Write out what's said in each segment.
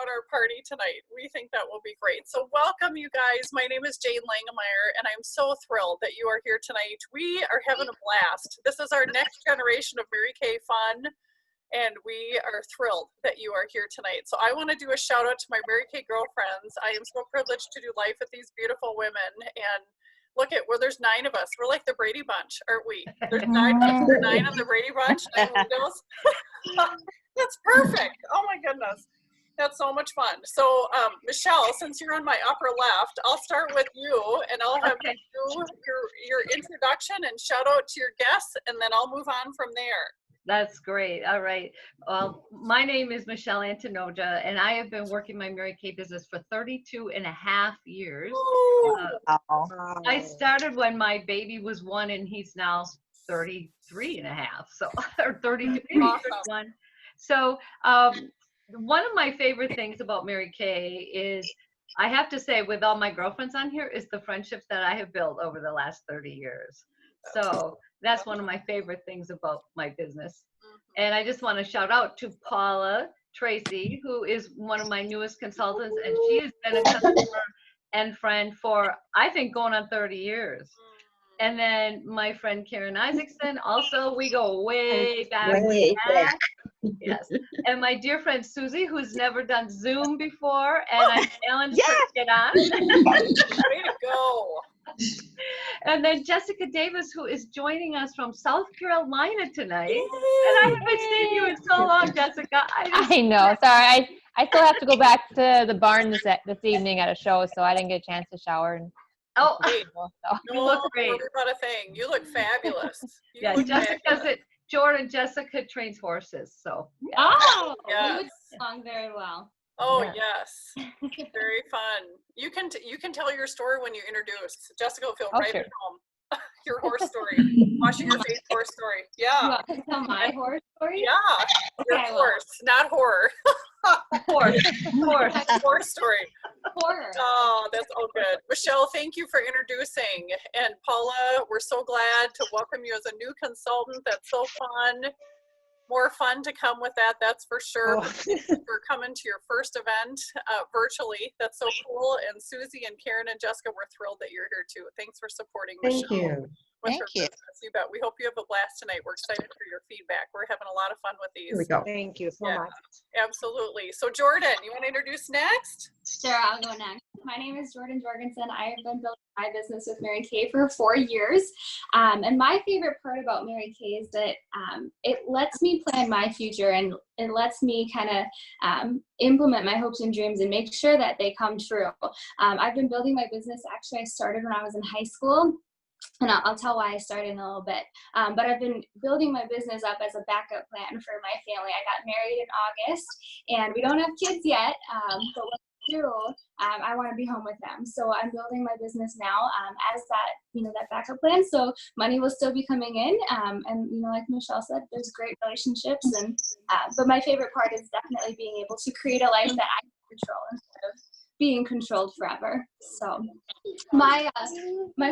out our party tonight. We think that will be great. So welcome, you guys. My name is Jane Langemeyer, and I'm so thrilled that you are here tonight. We are having a blast. This is our next generation of Mary Kay fun, and we are thrilled that you are here tonight. So I want to do a shout out to my Mary Kay girlfriends. I am so privileged to do life with these beautiful women, and look at where there's 9 of us. We're like the Brady Bunch, aren't we? There's 9 of us. We're 9 of the Brady Bunch, 9 windows. That's perfect. Oh my goodness. That's so much fun. So Michelle, since you're on my upper left, I'll start with you and I'll have you do your introduction and shout out to your guests, and then I'll move on from there. That's great. All right. Well, my name is Michelle Antinoja, and I have been working my Mary Kay business for 32 and a half years. I started when my baby was 1, and he's now 33 and a half. So, or 33, awesome. 31. So, one of my favorite things about Mary Kay is, I have to say, with all my girlfriends on here, is the friendships that I have built over the last 30 years. So that's one of my favorite things about my business. And I just want to shout out to Paula Tracy, who is one of my newest consultants, and she has been a customer and friend for, I think, going on 30 years. And then my friend Karen Isaacson, also, we go way back. Yes. And my dear friend Susie, who's never done Zoom before, and I challenged her to get on. Way to go. And then Jessica Davis, who is joining us from South Carolina tonight. Yay. And I haven't seen you in so long, Jessica. I know. Sorry, I still have to go back to the barn this evening at a show, so I didn't get a chance to shower. And oh, you look great. About a thing. You look fabulous. Yeah, Jessica does it. Jessica trains horses, so. Yeah. Oh, yes. you would song very well. Oh yes, very fun. You can tell your story when you introduce. Jessica will feel right at home. Your horse story, washing your face horse story. Yeah. You want to tell my horse story? Yeah. Your horse, not horror. Horse story. Horror. Oh, that's all good. Michelle, thank you for introducing. And Paula, we're so glad to welcome you as a new consultant. That's so fun. More fun to come with that, that's for sure. For coming to your first event virtually. That's so cool. And Susie and Karen and Jessica, we're thrilled that you're here too. Thanks for supporting Michelle. Thank you. Thank you. You bet. We hope you have a blast tonight. We're excited for your feedback. We're having a lot of fun with these. Here we go. Thank you so much. Absolutely. So Jordan, you want to introduce next? Sure, I'll go next. My name is Jordan Jorgensen. I have been building my business with Mary Kay for 4 years. And my favorite part about Mary Kay is that it lets me plan my future, and it lets me kind of implement my hopes and dreams and make sure that they come true. I've been building my business. Actually, I started when I was in high school. And I'll tell why I started in a little bit. But I've been building my business up as a backup plan for my family. I got married in August, and we don't have kids yet. But when we do, I want to be home with them. So I'm building my business now as that, that backup plan. So money will still be coming in. And like Michelle said, there's great relationships. And but my favorite part is definitely being able to create a life that I can control instead of being controlled forever. So my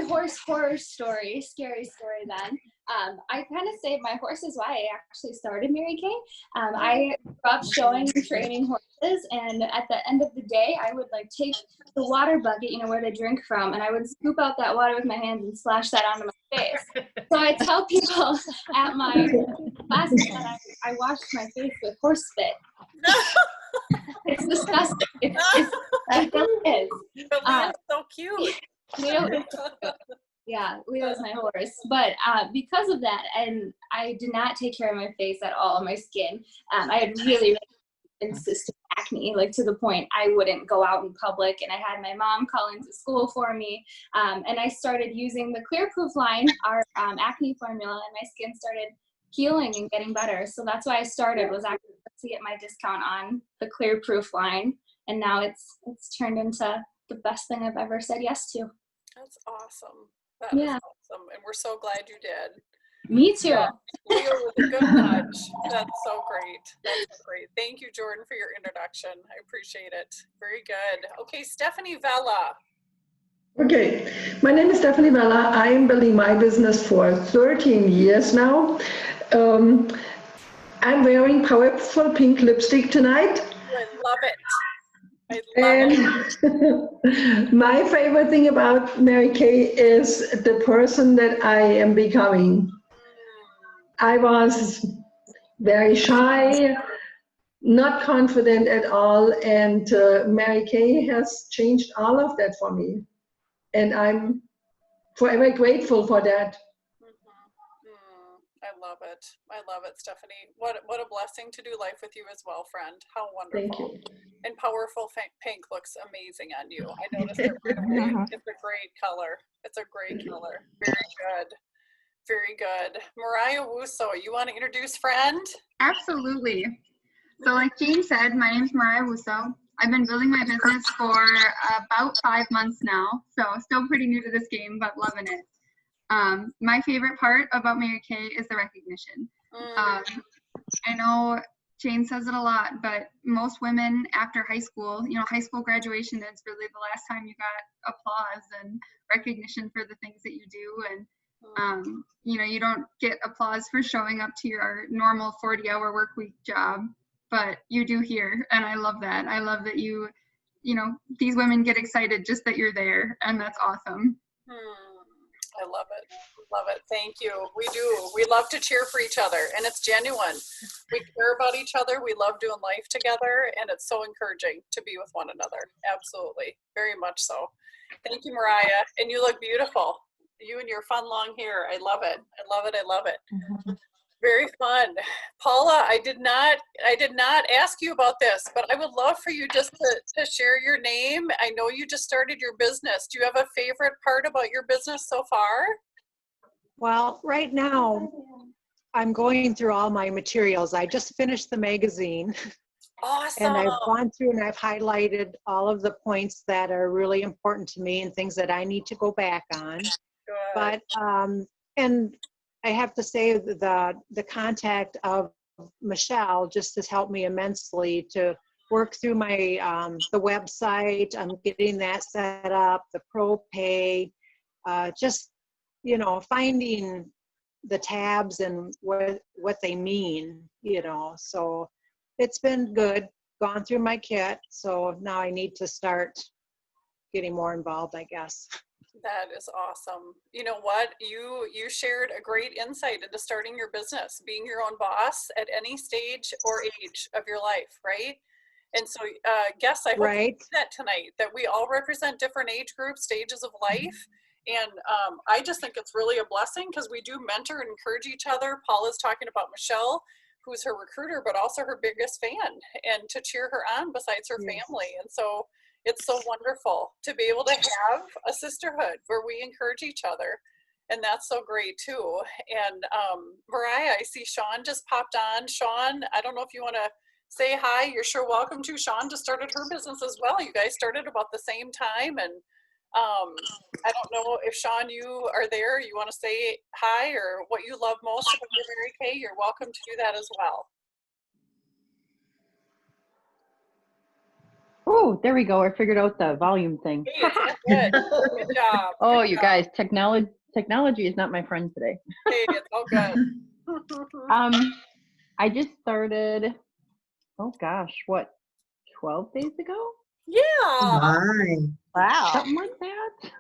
horse horror story, scary story then. I kind of say my horse is why I actually started Mary Kay. I grew up showing and training horses, and at the end of the day, I would take the water bucket, where they drink from, and I would scoop out that water with my hands and splash that onto my face. So I tell people at my classes that I washed my face with horse spit. It's disgusting. It is. Leo's so cute. Leo is so cute. Yeah, Leo's my horse. But because of that, and I did not take care of my face at all, my skin. I had really insistent acne, to the point I wouldn't go out in public, and I had my mom call into school for me. And I started using the Clear Proof line, our acne formula, and my skin started healing and getting better. So that's why I started, was actually to get my discount on the Clear Proof line. And now it's turned into the best thing I've ever said yes to. That's awesome. That is awesome. And we're so glad you did. Me too. Yeah. Leo was a good nudge. That's so great. That's great. Thank you, Jordan, for your introduction. I appreciate it. Very good. Okay, Stephanie Vella. Okay, my name is Stephanie Vella. I'm building my business for 13 years now. I'm wearing powerful pink lipstick tonight. I love it. I love it. And my favorite thing about Mary Kay is the person that I am becoming. I was very shy, not confident at all, and Mary Kay has changed all of that for me. And I'm forever grateful for that. I love it. I love it, Stephanie. What a blessing to do life with you as well, friend. How Thank wonderful. you. And powerful pink looks amazing on you. I noticed it right away. It's a great color. It's a great color. Very good. Very good. Mariah Wuso, you want to introduce friend? Absolutely. So like Jane said, my name's Mariah Wuso. I've been building my business for about 5 months now, so still pretty new to this game, but loving it. My favorite part about Mary Kay is the recognition. I know Jane says it a lot, but most women after high school, high school graduation is really the last time you got applause and recognition for the things that you do. And, you don't get applause for showing up to your normal 40-hour work week job, but you do here. And I love that. I love that these women get excited just that you're there. And that's awesome. I love it. Love it. Thank you. We do. We love to cheer for each other, and it's genuine. We care about each other. We love doing life together, and it's so encouraging to be with one another. Absolutely. Very much so. Thank you, Mariah. And you look beautiful. You and your fun long hair. I love it. I love it. I love it. Very fun. Paula, I did not ask you about this, but I would love for you just to share your name. I know you just started your business. Do you have a favorite part about your business so far? Well, right now, I'm going through all my materials. I just finished the magazine. Awesome. And I've gone through and I've highlighted all of the points that are really important to me and things that I need to go back on. Good. But, and I have to say the contact of Michelle just has helped me immensely to work through my, the website. I'm getting that set up, the ProPay, just, finding the tabs and what they mean, so it's been good, gone through my kit. So now I need to start getting more involved, I guess. That is awesome. You know what? You shared a great insight into starting your business, being your own boss at any stage or age of your life, right? And so, guests, I hope you see that tonight, that we all represent different age groups, stages of life. And I just think it's really a blessing because we do mentor and encourage each other. Paula's talking about Michelle, who's her recruiter, but also her biggest fan, and to cheer her on besides her family. And so it's so wonderful to be able to have a sisterhood where we encourage each other. And that's so great too. And Mariah, I see Sean just popped on. Sean, I don't know if you want to say hi. You're sure welcome to. Sean just started her business as well. You guys started about the same time. And I don't know if Sean, you are there, you want to say hi or what you love most about your Mary Kay, you're welcome to do that as well. Oh, there we go. I figured out the volume thing. Hey, it's all good. Good job. Oh, Good you job. guys, technology is not my friend today. Hey, it's all good. I just started, oh gosh, what, 12 days ago? Yeah. Wow. Something like that.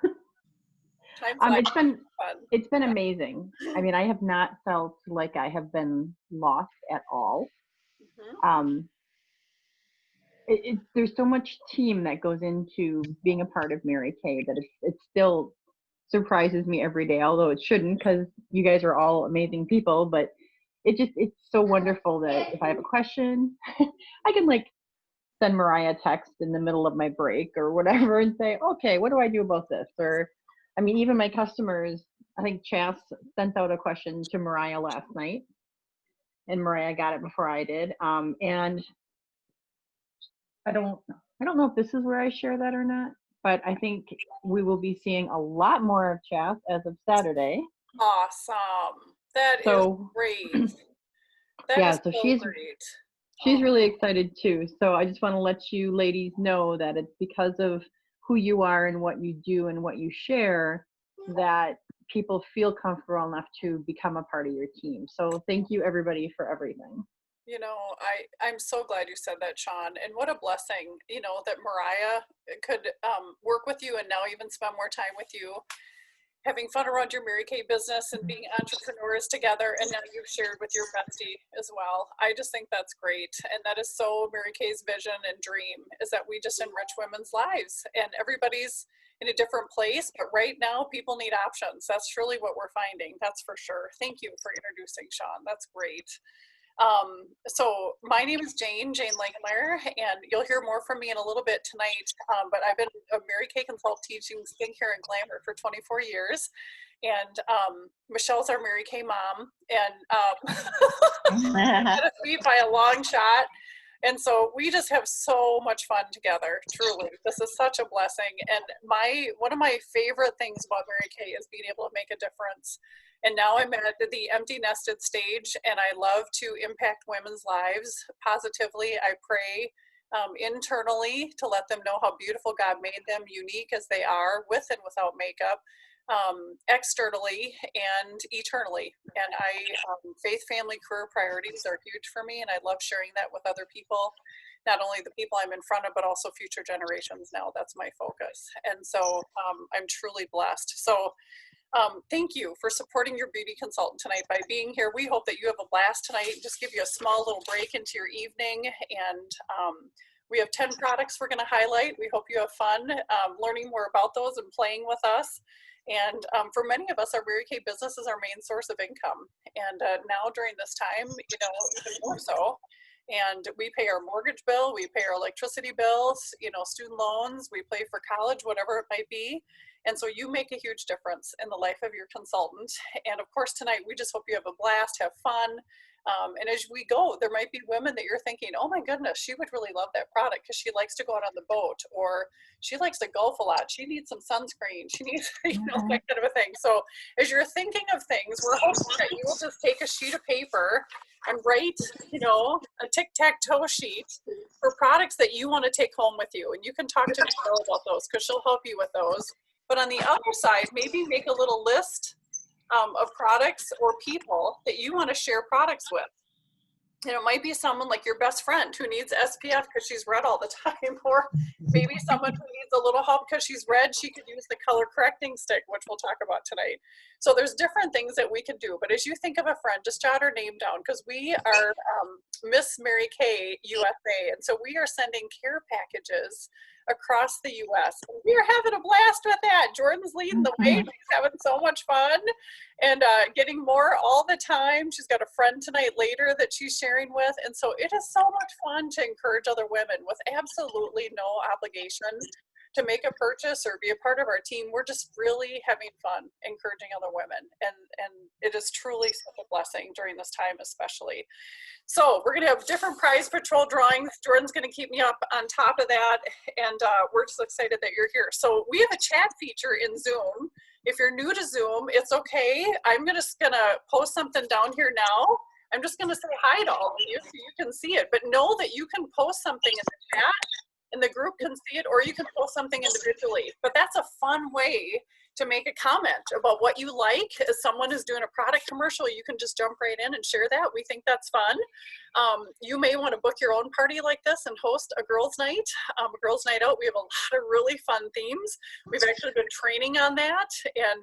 It's been amazing. I mean, I have not felt like I have been lost at all. There's so much team that goes into being a part of Mary Kay that it still surprises me every day, although it shouldn't, because you guys are all amazing people. But it's so wonderful that if I have a question, I can send Mariah a text in the middle of my break or whatever and say, okay, what do I do about this? Or, I mean, even my customers, I think Chas sent out a question to Mariah last night, and Mariah got it before I did. And I don't know if this is where I share that or not, but I think we will be seeing a lot more of Chas as of Saturday. Awesome. That is great. That is so great. She's really excited too. So I just want to let you ladies know that it's because of who you are and what you do and what you share that people feel comfortable enough to become a part of your team. So thank you everybody for everything. You know, I'm so glad you said that, Sean. And what a blessing, you know, that Mariah could work with you and now even spend more time with you, having fun around your Mary Kay business and being entrepreneurs together. And now you've shared with your bestie as well. I just think that's great. And that is so Mary Kay's vision and dream, is that we just enrich women's lives, and everybody's in a different place. But right now people need options. That's truly what we're finding. That's for sure. Thank you for introducing Sean. That's great. So my name is Jane Langemeyer, and you'll hear more from me in a little bit tonight. But I've been a Mary Kay consultant teaching skincare and glamour for 24 years. And Michelle's our Mary Kay mom, and had a sweet by a long shot. And so we just have so much fun together, truly. This is such a blessing. And one of my favorite things about Mary Kay is being able to make a difference. And now I'm at the empty nested stage, and I love to impact women's lives positively. I pray internally to let them know how beautiful God made them, unique as they are, with and without makeup, externally and eternally. And faith, family, career priorities are huge for me, and I love sharing that with other people, not only the people I'm in front of, but also future generations now. That's my focus. And so I'm truly blessed. So thank you for supporting your beauty consultant tonight by being here. We hope that you have a blast tonight. Just give you a small little break into your evening. And we have 10 products we're going to highlight. We hope you have fun learning more about those and playing with us. And for many of us, our Mary Kay business is our main source of income. And now during this time, you know, even more so. And we pay our mortgage bill, we pay our electricity bills, you know, student loans, we pay for college, whatever it might be. And so you make a huge difference in the life of your consultant. And of course, tonight, we just hope you have a blast, have fun. And as we go, there might be women that you're thinking, oh my goodness, she would really love that product because she likes to go out on the boat, or she likes to golf a lot. She needs some sunscreen. She needs, you know, that kind of a thing. So as you're thinking of things, we're hoping that you will just take a sheet of paper and write, you know, a tic-tac-toe sheet for products that you want to take home with you. And you can talk to Michelle about those because she'll help you with those. But on the other side, maybe make a little list of products or people that you want to share products with. And it might be someone like your best friend who needs SPF because she's red all the time, or maybe someone who needs a little help because she's red, she could use the color correcting stick, which we'll talk about tonight. So there's different things that we could do. But as you think of a friend, just jot her name down, because we are Miss Mary Kay USA. And so we are sending care packages across the US. We are having a blast with that. Jordan's leading the way. She's having so much fun and getting more all the time. She's got a friend tonight later that she's sharing with. And so it is so much fun to encourage other women with absolutely no obligation to make a purchase or be a part of our team. We're just really having fun encouraging other women. And it is truly such a blessing during this time, especially. So we're gonna have different prize patrol drawings. Jordan's gonna keep me up on top of that. And we're just excited that you're here. So we have a chat feature in Zoom. If you're new to Zoom, it's okay. I'm just gonna post something down here now. I'm just gonna say hi to all of you so you can see it, but know that you can post something in the chat and the group can see it, or you can post something individually. But that's a fun way to make a comment about what you like. As someone who's doing a product commercial, you can just jump right in and share that. We think that's fun. You may want to book your own party like this and host a girls' night, a girls' night out. We have a lot of really fun themes. We've actually been training on that, and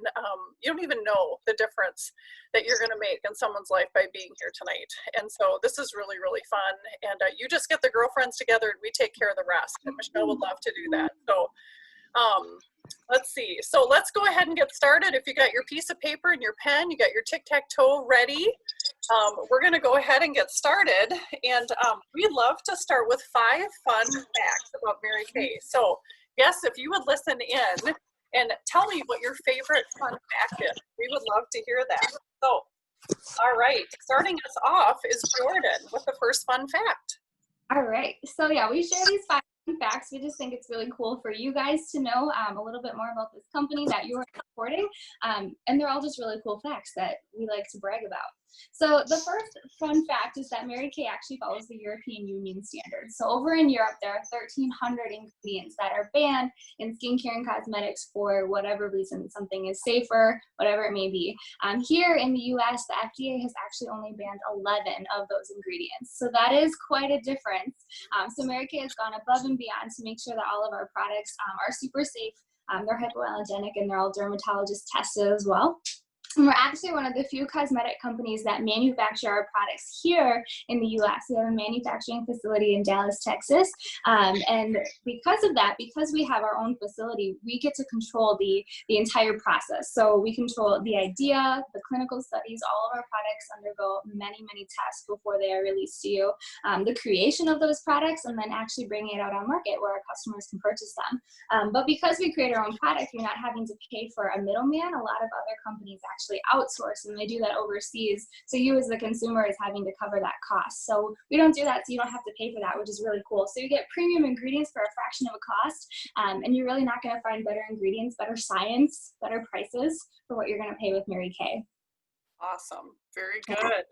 you don't even know the difference that you're going to make in someone's life by being here tonight. And so this is really, really fun. And you just get the girlfriends together and we take care of the rest. And Michelle would love to do that. So let's see. So let's go ahead and get started. If you got your piece of paper and your pen, you got your tic-tac-toe ready, we're going to go ahead and get started. And we love to start with 5 fun facts about Mary Kay. So yes, if you would listen in and tell me what your favorite fun fact is, we would love to hear that. So, all right, starting us off is Jordan with the first fun fact. All right. So yeah, we share these 5 facts. We just think it's really cool for you guys to know a little bit more about this company that you are supporting. And they're all just really cool facts that we like to brag about. So the first fun fact is that Mary Kay actually follows the European Union standards. So over in Europe, there are 1,300 ingredients that are banned in skincare and cosmetics for whatever reason. Something is safer, whatever it may be. Here in the US, the FDA has actually only banned 11 of those ingredients. So that is quite a difference. So Mary Kay has gone above and beyond to make sure that all of our products are super safe. They're hypoallergenic and they're all dermatologist tested as well. And we're actually one of the few cosmetic companies that manufacture our products here in the US. We have a manufacturing facility in Dallas, Texas. And because of that, because we have our own facility, we get to control the entire process. So we control the idea, the clinical studies, all of our products undergo many, many tests before they are released to you. The creation of those products and then actually bringing it out on market where our customers can purchase them. But because we create our own product, you're not having to pay for a middleman. A lot of other companies actually outsource and they do that overseas. So you as the consumer is having to cover that cost. So we don't do that, so you don't have to pay for that, which is really cool. So you get premium ingredients for a fraction of a cost, and you're really not going to find better ingredients, better science, better prices for what you're going to pay with Mary Kay. Awesome. Very good.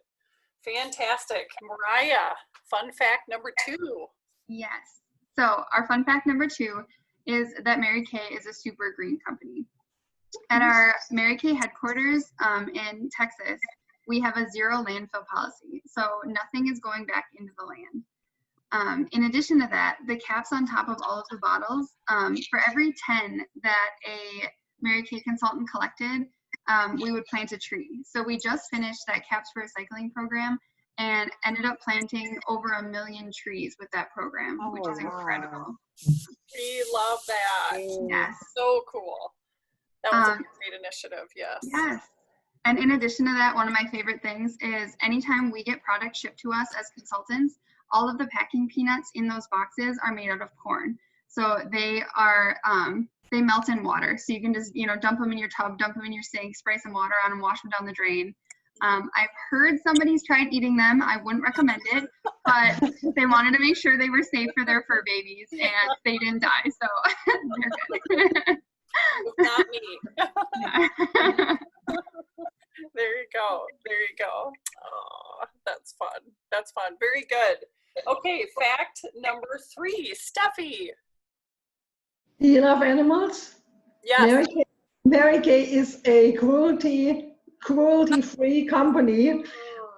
Fantastic. Mariah, fun fact number 2. Yes. So our fun fact number 2 is that Mary Kay is a super green company. At our Mary Kay headquarters in Texas, we have a 0 landfill policy. So nothing is going back into the land. In addition to that, the caps on top of all of the bottles, for every 10 that a Mary Kay consultant collected, we would plant a tree. So we just finished that Caps for Recycling program and ended up planting over 1 million trees with that program, which is incredible. We love that. Yes. So cool. That was a great initiative, yes. Yes. And in addition to that, one of my favorite things is anytime we get products shipped to us as consultants, all of the packing peanuts in those boxes are made out of corn. So they are, they melt in water. So you can just, dump them in your tub, dump them in your sink, spray some water on them, wash them down the drain. I've heard somebody's tried eating them. I wouldn't recommend it, but they wanted to make sure they were safe for their fur babies and they didn't die. So they're good. Not me. There you go. There you go. Oh, that's fun. That's fun. Very good. Okay, fact number 3. Steffi. Do you love animals? Yes. Mary Kay is a cruelty-free company.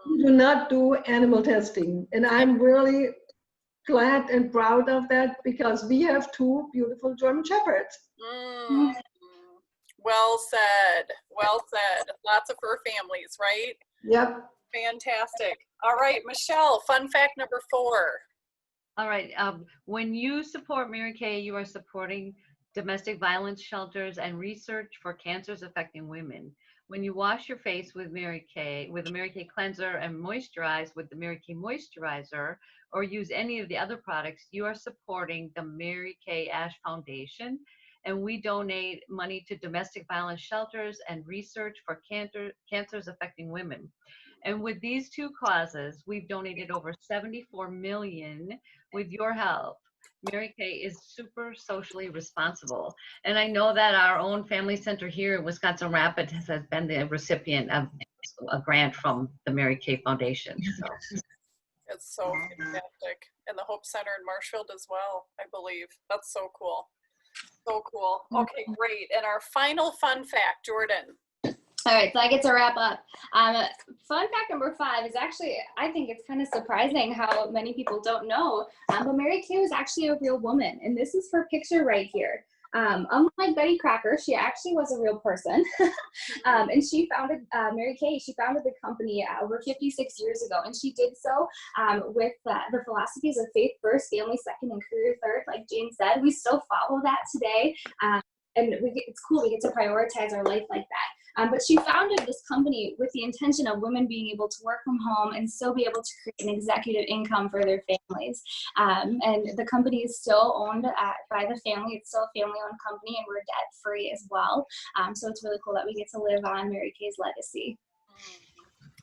We do not do animal testing. And I'm really glad and proud of that because we have 2 beautiful German Shepherds. Well said. Well said. Lots of fur families, right? Yep. Fantastic. All right, Michelle, fun fact number 4. All right. When you support Mary Kay, you are supporting domestic violence shelters and research for cancers affecting women. When you wash your face with Mary Kay, with the Mary Kay cleanser and moisturize with the Mary Kay moisturizer, or use any of the other products, you are supporting the Mary Kay Ash Foundation. And we donate money to domestic violence shelters and research for cancers affecting women. And with these 2 causes, we've donated over $74 million with your help. Mary Kay is super socially responsible. And I know that our own family center here in Wisconsin Rapids has been the recipient of a grant from the Mary Kay Foundation. So. It's so fantastic. And the Hope Center in Marshfield as well, I believe. That's so cool. So cool. Okay, great. And our final fun fact, Jordan. All right, so I get to wrap up. Fun fact number 5 is actually, I think it's kind of surprising how many people don't know, but Mary Kay was actually a real woman, and this is her picture right here. Unlike Betty Crocker, she actually was a real person, and she founded Mary Kay. She founded the company over 56 years ago, and she did so with the philosophies of faith first, family second, and career third. Like Jane said, we still follow that today, and it's cool. We get to prioritize our life like that. But she founded this company with the intention of women being able to work from home and still be able to create an executive income for their families. And the company is still owned by the family. It's still a family-owned company, and we're debt-free as well. So it's really cool that we get to live on Mary Kay's legacy.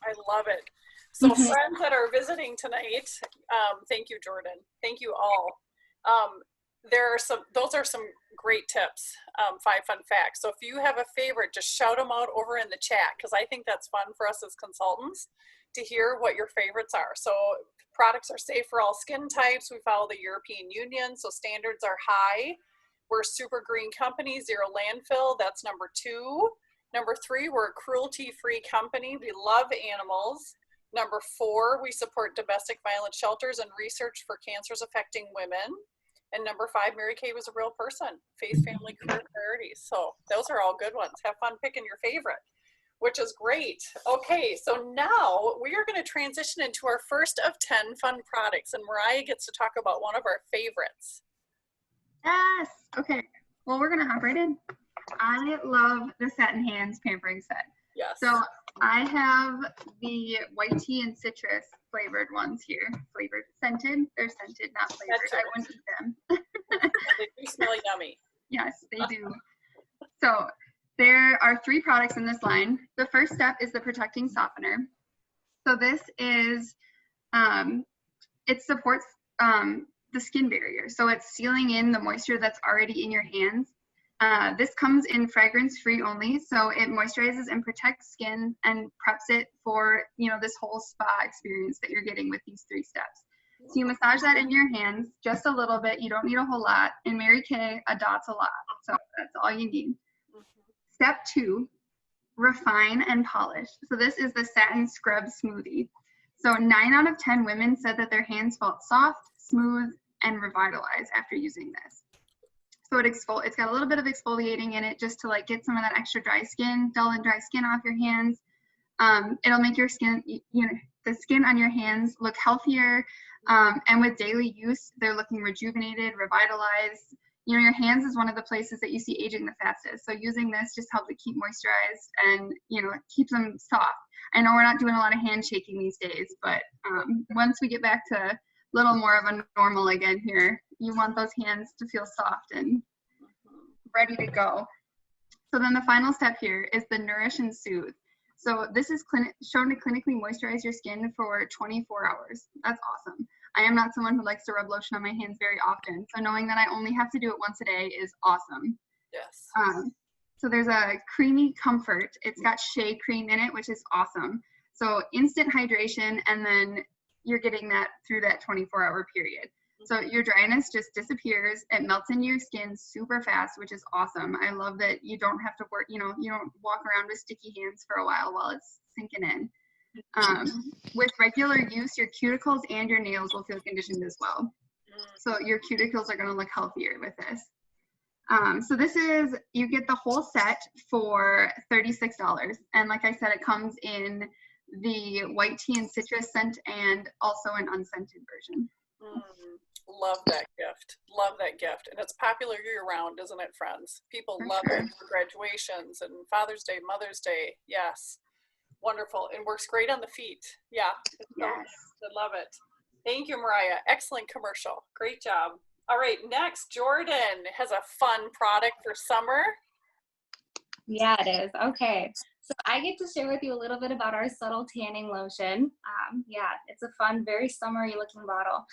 I love it. So friends that are visiting tonight, thank you, Jordan. Thank you all. those are some great tips, 5 fun facts. So if you have a favorite, just shout them out over in the chat, because I think that's fun for us as consultants to hear what your favorites are. So products are safe for all skin types. We follow the European Union, so standards are high. We're a super green company, 0 landfill. That's number 2. Number 3, we're a cruelty-free company. We love animals. Number 4, we support domestic violence shelters and research for cancers affecting women. And number 5, Mary Kay was a real person. Faith, family, career priorities. So those are all good ones. Have fun picking your favorite, which is great. Okay, so now we are going to transition into our first of 10 fun products, and Mariah gets to talk about one of our favorites. Yes. Okay. Well, we're gonna hop right in. I love the Satin Hands pampering set. Yes. So I have the white tea and citrus flavored ones here. Flavored, scented. They're scented, not flavored. I wouldn't eat them. They do smell yummy. Yes, they do. So there are 3 products in this line. The first step is the protecting softener. So this is, it supports the skin barrier. So it's sealing in the moisture that's already in your hands. This comes in fragrance free only. So it moisturizes and protects skin and preps it for, this whole spa experience that you're getting with these 3 steps. So you massage that in your hands just a little bit. You don't need a whole lot. In Mary Kay, a dot's a lot. So that's all you need. Step 2, refine and polish. So this is the Satin Scrub Smoothie. So 9 out of 10 women said that their hands felt soft, smooth, and revitalized after using this. So it's got a little bit of exfoliating in it just to get some of that extra dry skin, dull and dry skin off your hands. It'll make your skin, the skin on your hands look healthier. And with daily use, they're looking rejuvenated, revitalized. Your hands is one of the places that you see aging the fastest. So using this just helps it keep moisturized and, it keeps them soft. I know we're not doing a lot of hand shaking these days, but once we get back to a little more of a normal again here, you want those hands to feel soft and ready to go. So then the final step here is the Nourish and Soothe. So this is shown to clinically moisturize your skin for 24 hours. That's awesome. I am not someone who likes to rub lotion on my hands very often. So knowing that I only have to do it once a day is awesome. Yes. So there's a creamy comfort. It's got shea cream in it, which is awesome. So instant hydration, and then you're getting that through that 24-hour period. So your dryness just disappears. It melts into your skin super fast, which is awesome. I love that you don't have to work, you don't walk around with sticky hands for a while it's sinking in. With regular use, your cuticles and your nails will feel conditioned as well. So your cuticles are going to look healthier with this. So this is, you get the whole set for $36. And like I said, it comes in the white tea and citrus scent and also an unscented version. Love that gift. Love that gift. And it's popular year round, isn't it, friends? People love it for graduations and Father's Day, Mother's Day. Yes. Wonderful. And works great on the feet. Yeah. Yes. I love it. Thank you, Mariah. Excellent commercial. Great job. All right. Next, Jordan has a fun product for summer. Yeah, it is. Okay. So I get to share with you a little bit about our subtle tanning lotion. Yeah, it's a fun, very summery looking bottle.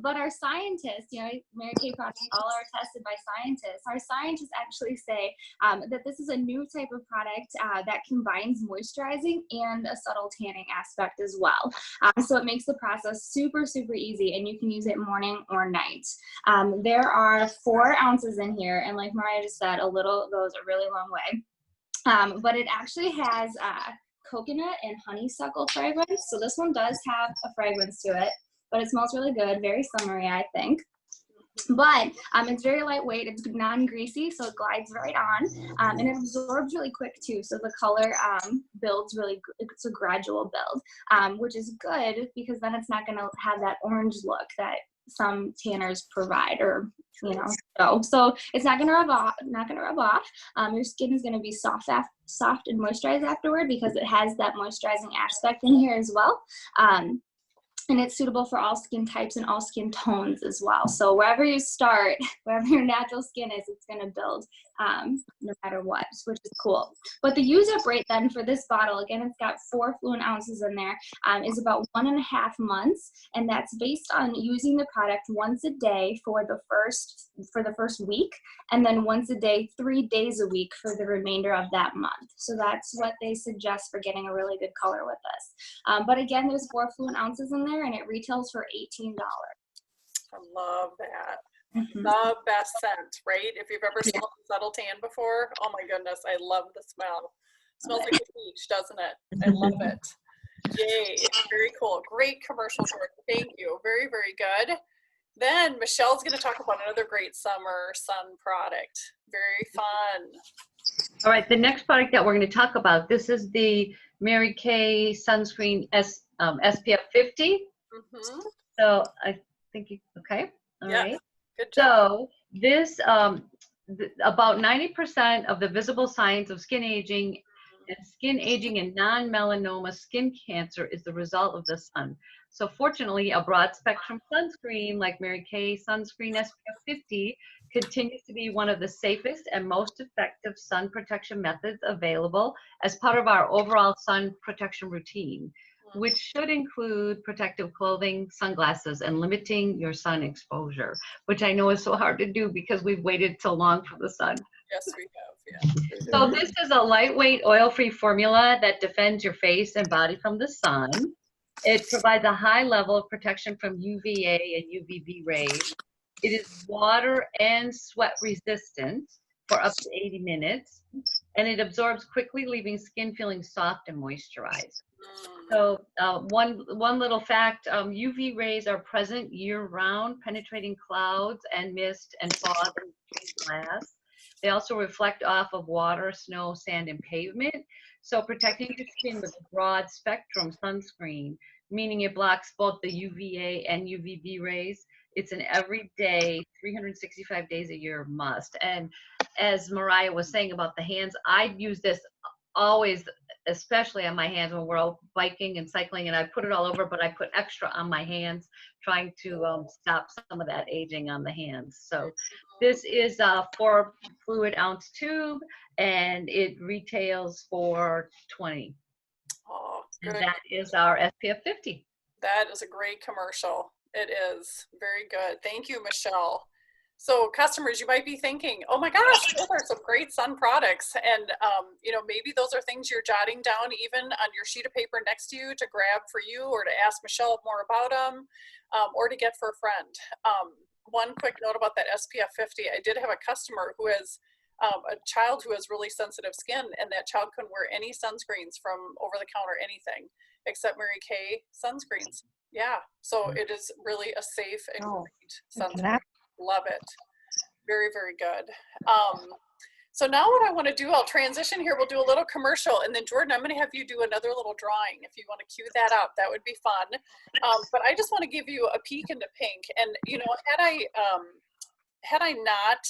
But our scientists, Mary Kay products all are tested by scientists. Our scientists actually say that this is a new type of product that combines moisturizing and a subtle tanning aspect as well. So it makes the process super, super easy, and you can use it morning or night. There are 4 ounces in here, and like Mariah just said, a little goes a really long way. But it actually has coconut and honeysuckle fragrance. So this one does have a fragrance to it, but it smells really good, very summery, I think. But it's very lightweight, it's non-greasy, so it glides right on, and it absorbs really quick too. So the color builds really, it's a gradual build, which is good because then it's not going to have that orange look that some tanners provide, or so it's not going to rub off. Your skin is going to be soft and moisturized afterward because it has that moisturizing aspect in here as well. and it's suitable for all skin types and all skin tones as well. So wherever you start, wherever your natural skin is, it's going to build no matter what, which is cool. But the use up rate then for this bottle, again, it's got 4 fluid ounces in there, is about 1.5 months. And that's based on using the product once a day for the first week, and then once a day, 3 days a week for the remainder of that month. So that's what they suggest for getting a really good color with this. But again, there's 4 fluid ounces in there, and it retails for $18. I love that. Mhm. The best scent, right? If you've ever smelled a subtle tan before, oh my goodness, I love the smell. Smells like a beach, doesn't it? I love it. Yay, very cool. Great commercial, Jordan. Thank you. Very, very good. Then Michelle's going to talk about another great summer sun product. Very fun. All right, the next product that we're going to talk about, this is the Mary Kay sunscreen SPF 50. Mm-hmm. So I think okay. All Yeah. right. Good job. So this, about 90% of the visible signs of skin aging and non-melanoma skin cancer is the result of the sun. So fortunately, a broad spectrum sunscreen like Mary Kay Sunscreen SPF 50 continues to be one of the safest and most effective sun protection methods available as part of our overall sun protection routine, which should include protective clothing, sunglasses, and limiting your sun exposure, which I know is so hard to do because we've waited so long for the sun. Yes, we have. Yeah. So this is a lightweight oil-free formula that defends your face and body from the sun. It provides a high level of protection from UVA and UVB rays. It is water and sweat resistant for up to 80 minutes, and it absorbs quickly, leaving skin feeling soft and moisturized. So one little fact, UV rays are present year-round, penetrating clouds and mist and fog and glass. They also reflect off of water, snow, sand, and pavement. So protecting your skin with a broad spectrum sunscreen, meaning it blocks both the UVA and UVB rays. It's an everyday, 365 days a year must. And as Mariah was saying about the hands, I use this always, especially on my hands when we're out biking and cycling, and I put it all over, but I put extra on my hands, trying to stop some of that aging on the hands. So this is a 4 fluid ounce tube, and it retails for $20. Oh, good. And that is our SPF 50. That is a great commercial. It is very good. Thank you, Michelle. So customers, you might be thinking, oh my gosh, those are some great sun products. And, you know, maybe those are things you're jotting down even on your sheet of paper next to you to grab for you, or to ask Michelle more about them, or to get for a friend. One quick note about that SPF 50. I did have a customer who has a child who has really sensitive skin, and that child couldn't wear any sunscreens from over the counter, anything except Mary Kay sunscreens. Yeah, so it is really a safe and great sunscreen. Love it. Very, very good. So now what I want to do, I'll transition here. We'll do a little commercial, and then Jordan, I'm going to have you do another little drawing. If you want to cue that up, that would be fun. But I just want to give you a peek into pink. And, you know, had I not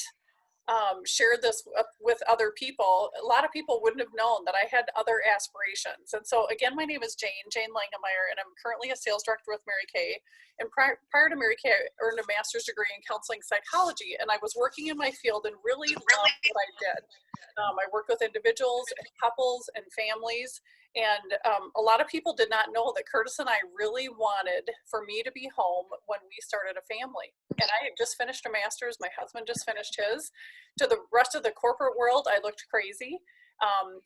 shared this with other people, a lot of people wouldn't have known that I had other aspirations. And so again, my name is Jane Langemeyer, and I'm currently a sales director with Mary Kay. And prior to Mary Kay, I earned a master's degree in counseling psychology, and I was working in my field and really loved what I did. I worked with individuals and couples and families, and a lot of people did not know that Curtis and I really wanted for me to be home when we started a family. And I had just finished a master's, my husband just finished his. To the rest of the corporate world, I looked crazy.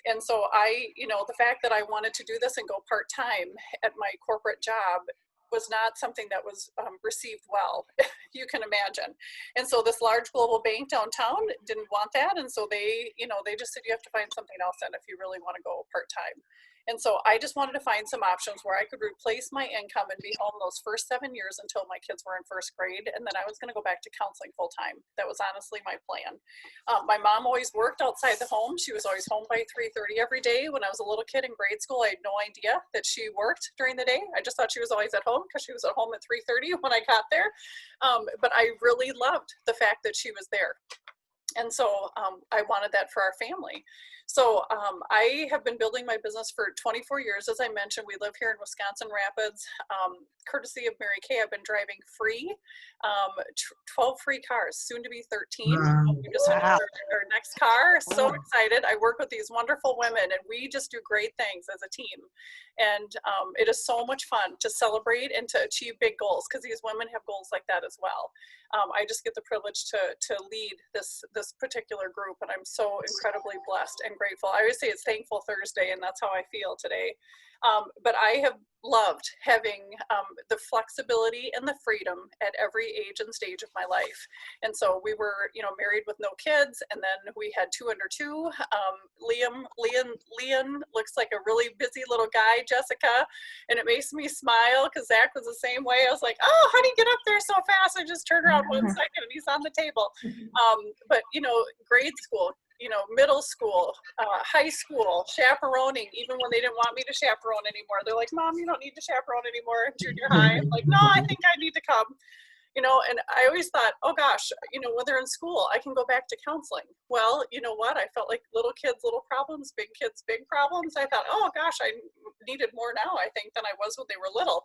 And so you know, the fact that I wanted to do this and go part-time at my corporate job was not something that was received well, you can imagine. And so this large global bank downtown didn't want that. And so they, you know, they just said, you have to find something else in if you really want to go part-time. And so I just wanted to find some options where I could replace my income and be home those first 7 years until my kids were in first grade. And then I was going to go back to counseling full time. That was honestly my plan. My mom always worked outside the home. She was always home by 3:30 every day. When I was a little kid in grade school, I had no idea that she worked during the day. I just thought she was always at home because she was at home at 3:30 when I got there. But I really loved the fact that she was there. And so I wanted that for our family. So I have been building my business for 24 years. As I mentioned, we live here in Wisconsin Rapids. Courtesy of Mary Kay, I've been driving free, 12 free cars, soon to be 13. We just finished our next car. So excited. I work with these wonderful women and we just do great things as a team. And it is so much fun to celebrate and to achieve big goals because these women have goals like that as well. I just get the privilege to lead this particular group, and I'm so incredibly blessed and grateful. I always say it's Thankful Thursday, and that's how I feel today. But I have loved having the flexibility and the freedom at every age and stage of my life. And so we were, married with no kids, and then we had 2 under 2. Leon looks like a really busy little guy, Jessica, and it makes me smile because Zach was the same way. I was like, oh, how do you get up there so fast? I just turned around 1 second and he's on the table. But grade school, middle school, high school, chaperoning, even when they didn't want me to chaperone anymore. They're like, Mom, you don't need to chaperone anymore. Junior high. I'm like, no, I think I need to come. And I always thought, oh gosh, when they're in school, I can go back to counseling. Well, you know what? I felt like little kids, little problems, big kids, big problems. I thought, oh gosh, I needed more now, I think, than I was when they were little.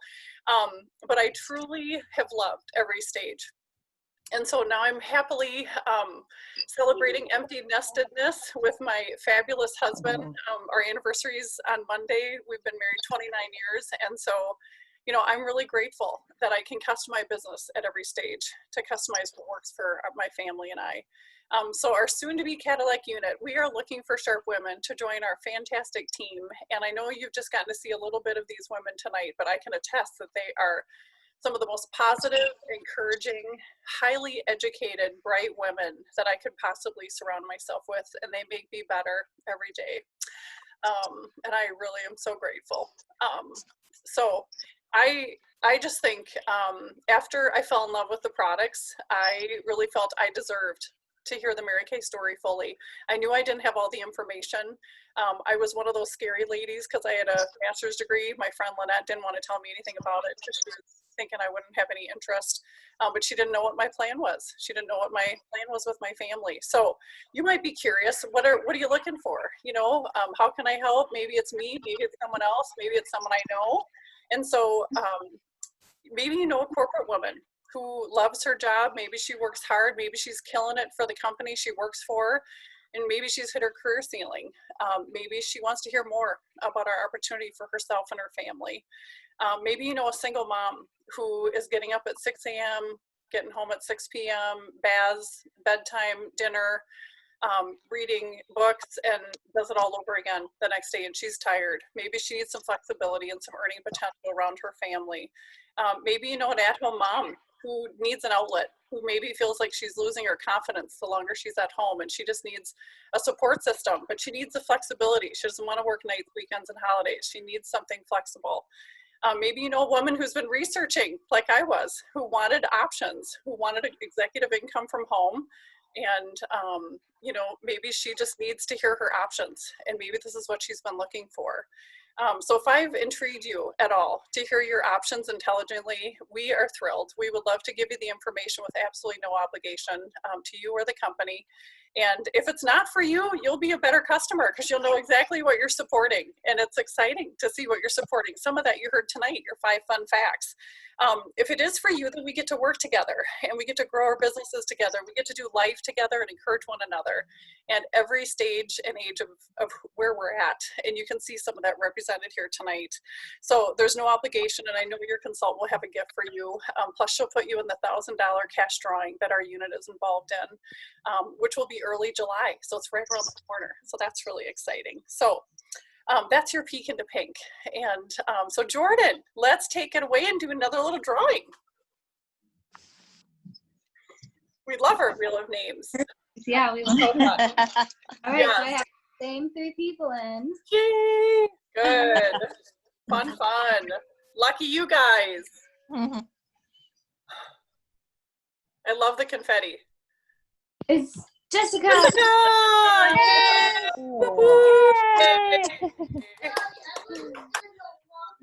But I truly have loved every stage. And so now I'm happily celebrating empty nestedness with my fabulous husband. Our anniversary is on Monday. We've been married 29 years. And so, I'm really grateful that I can custom my business at every stage to customize what works for my family and I. So our soon-to-be Cadillac unit, we are looking for sharp women to join our fantastic team. And I know you've just gotten to see a little bit of these women tonight, but I can attest that they are some of the most positive, encouraging, highly educated, bright women that I could possibly surround myself with, and they make me better every day. And I really am so grateful. So I just think after I fell in love with the products, I really felt I deserved to hear the Mary Kay story fully. I knew I didn't have all the information. I was one of those scary ladies because I had a master's degree. My friend Lynette didn't want to tell me anything about it because she was thinking I wouldn't have any interest, but she didn't know what my plan was. She didn't know what my plan was with my family. So you might be curious, what are you looking for? How can I help? Maybe it's me, maybe it's someone else, maybe it's someone I know. And so maybe a corporate woman who loves her job. Maybe she works hard. Maybe she's killing it for the company she works for. And maybe she's hit her career ceiling. Maybe she wants to hear more about our opportunity for herself and her family. Maybe a single mom who is getting up at 6 a.m., getting home at 6 p.m., baths, bedtime, dinner, reading books, and does it all over again the next day, and she's tired. Maybe she needs some flexibility and some earning potential around her family. Maybe an at-home mom who needs an outlet, who maybe feels like she's losing her confidence the longer she's at home, and she just needs a support system, but she needs the flexibility. She doesn't want to work nights, weekends, and holidays. She needs something flexible. Maybe a woman who's been researching like I was, who wanted options, who wanted an executive income from home, and maybe she just needs to hear her options, and maybe this is what she's been looking for. So if I've intrigued you at all to hear your options intelligently, we are thrilled. We would love to give you the information with absolutely no obligation to you or the company. And if it's not for you, you'll be a better customer because you'll know exactly what you're supporting. And it's exciting to see what you're supporting. Some of that you heard tonight, your 5 fun facts. If it is for you, then we get to work together and we get to grow our businesses together. We get to do life together and encourage one another. And every stage and age of where we're at. And you can see some of that represented here tonight. So there's no obligation, and I know your consultant will have a gift for you. Plus she'll put you in the $1,000 cash drawing that our unit is involved in, which will be early July. So it's right around the corner. So that's really exciting. So that's your peek into pink. And so Jordan, let's take it away and do another little drawing. We love our Wheel of Names. Yeah, we love it. All right, Yes. so I have the same 3 people in. Yay! Good. Fun. Lucky you guys. I love the confetti. It's Jessica. Jessica! Yay!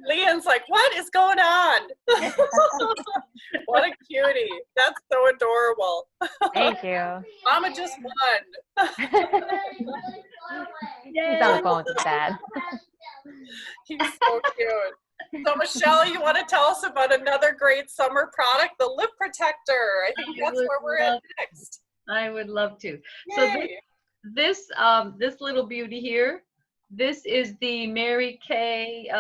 Leon's like, what is going on? What a cutie. That's so adorable. Thank you. Mama just won. He's on the phone with his dad. He's so cute. So Michelle, you want to tell us about another great summer product, the lip protector. I think that's where we're at next. I would love to. So Yay. this little beauty here, this is the Mary Kay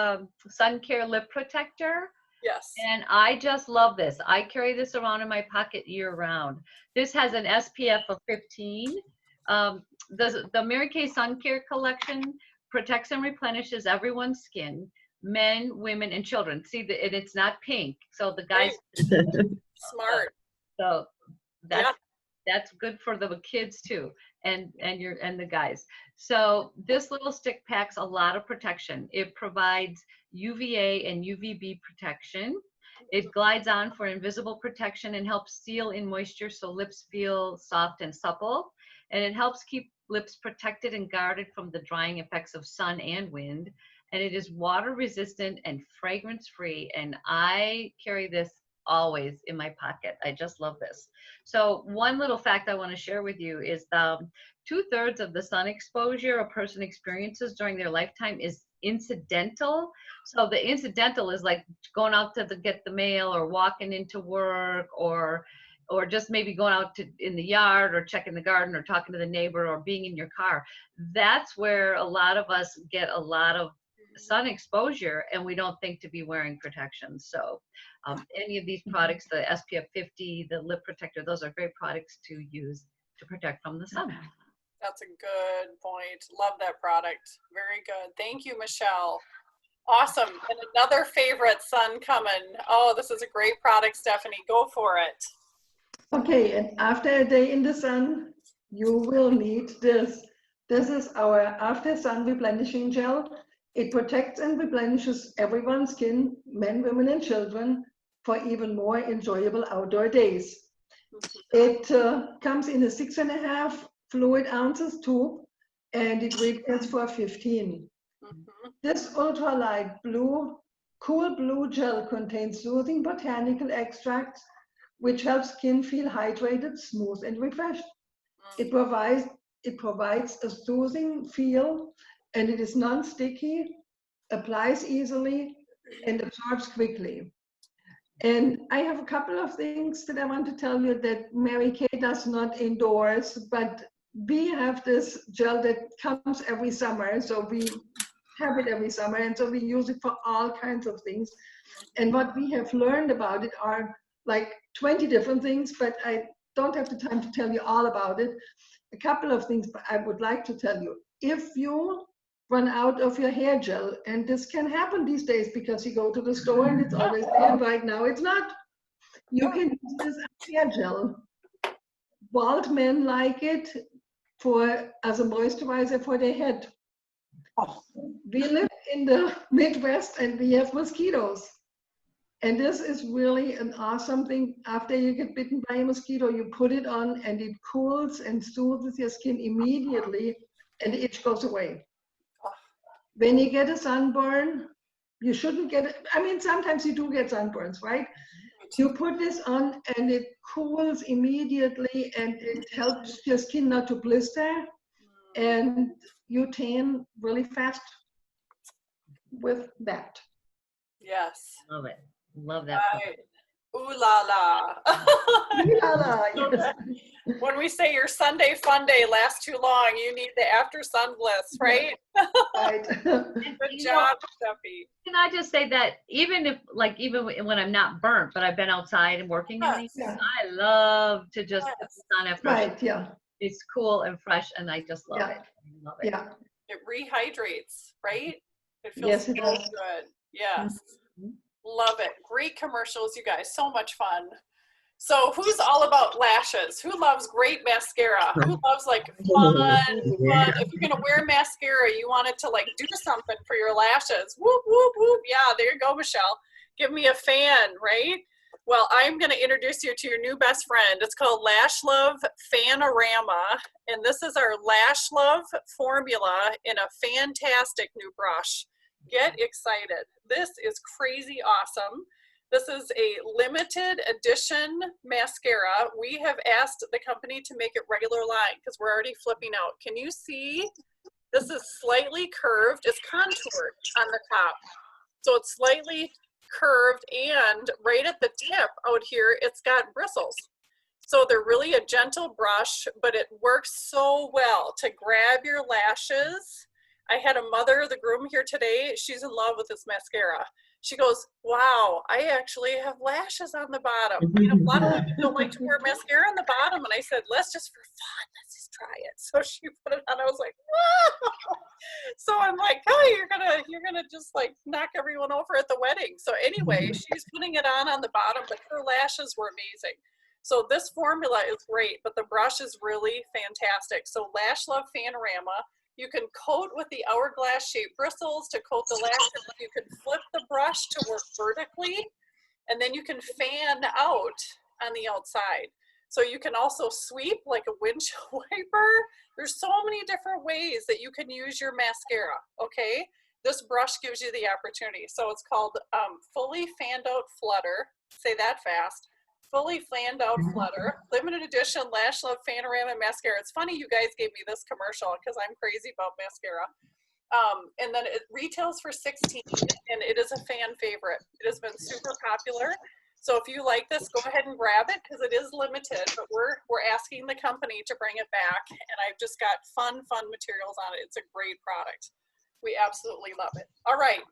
Sun Care Lip Protector. Yes. And I just love this. I carry this around in my pocket year round. This has an SPF of 15. The Mary Kay Sun Care collection protects and replenishes everyone's skin, men, women, and children. See, it's not pink, so the guys. Smart. So that's good for the kids too, and the guys. So this little stick packs a lot of protection. It provides UVA and UVB protection. It glides on for invisible protection and helps seal in moisture so lips feel soft and supple. And it helps keep lips protected and guarded from the drying effects of sun and wind. And it is water resistant and fragrance free. And I carry this always in my pocket. I just love this. So one little fact I want to share with you is 2/3 of the sun exposure a person experiences during their lifetime is incidental. So the incidental is like going out to get the mail, or walking into work, or just maybe going out in the yard, or checking the garden, or talking to the neighbor, or being in your car. That's where a lot of us get a lot of sun exposure, and we don't think to be wearing protection. So any of these products, the SPF 50, the lip protector, those are great products to use to protect from the sun. That's a good point. Love that product. Very good. Thank you, Michelle. Awesome. And another favorite sun coming. Oh, this is a great product, Stephanie. Go for it. Okay, and after a day in the sun, you will need this. This is our After Sun Replenishing Gel. It protects and replenishes everyone's skin, men, women, and children, for even more enjoyable outdoor days. It comes in a 6.5 fluid ounces tube, and it retails for 15. This ultralight blue, cool blue gel contains soothing botanical extracts, which helps skin feel hydrated, smooth, and refreshed. It provides a soothing feel, and it is non-sticky, applies easily, and absorbs quickly. And I have a couple of things that I want to tell you that Mary Kay does not endorse, but we have this gel that comes every summer, so we have it every summer, and so we use it for all kinds of things. And what we have learned about it are like 20 different things, but I don't have the time to tell you all about it. A couple of things I would like to tell you. If you run out of your hair gel, and this can happen these days because you go to the store and it's always there, and right now it's not, you can use this hair gel. Bald men like it as a moisturizer for their head. We live in the Midwest and we have mosquitoes. And this is really an awesome thing. After you get bitten by a mosquito, you put it on and it cools and soothes your skin immediately, and the itch goes away. When you get a sunburn, you shouldn't get it. I mean, sometimes you do get sunburns, right? You put this on and it cools immediately, and it helps your skin not to blister, and you tan really fast with that. Yes. Love it. Love that. Right. Ooh la la. Yes. When we say your Sunday fun day lasts too long, you need the after sun bliss, right? Right. Good job, Steffi. Can I just say that even when I'm not burnt, but I've been outside and working in these, Yeah. I love to just put this on after. Right, yeah. It's cool and fresh, and I just love Yeah. it. I love it. Yeah. It rehydrates, right? It feels Yes, so it does. good. Yes. Mhm. Love it. Great commercials, you guys. So much fun. So who's all about lashes? Who loves great mascara? Who loves like fun? If you're gonna wear mascara, you want it to like do something for your lashes. Whoop, whoop, whoop. Yeah, there you go, Michelle. Give me a fan, right? Well, I'm gonna introduce you to your new best friend. It's called Lash Love Fanorama. And this is our Lash Love formula in a fantastic new brush. Get excited. This is crazy awesome. This is a limited edition mascara. We have asked the company to make it regular line because we're already flipping out. Can you see This is slightly curved. It's contoured on the top. So it's slightly curved, and right at the tip out here, it's got bristles. So they're really a gentle brush, but it works so well to grab your lashes. I had a mother of the groom here today. She's in love with this mascara. She goes, wow, I actually have lashes on the bottom. You know, a lot of women don't like to wear mascara on the bottom. And I said, let's just for fun, let's just try it. So she put it on. I was like, wow. So I'm like, oh, you're gonna just like knock everyone over at the wedding. So anyway, she's putting it on the bottom, but her lashes were amazing. So this formula is great, but the brush is really fantastic. So Lash Love Fanorama. You can coat with the hourglass shaped bristles to coat the lashes. You can flip the brush to work vertically, and then you can fan out on the outside. So you can also sweep like a windshield wiper. There's so many different ways that you can use your mascara, okay? This brush gives you the opportunity. So it's called Fully Fanned Out Flutter. Say that fast. Fully Fanned Out Flutter, limited edition Lash Love Fanorama Mascara. It's funny you guys gave me this commercial because I'm crazy about mascara. And then it retails for $16, and it is a fan favorite. It has been super popular. So if you like this, go ahead and grab it because it is limited, but we're asking the company to bring it back, and I've just got fun materials on it. It's a great product. We absolutely love it. All right.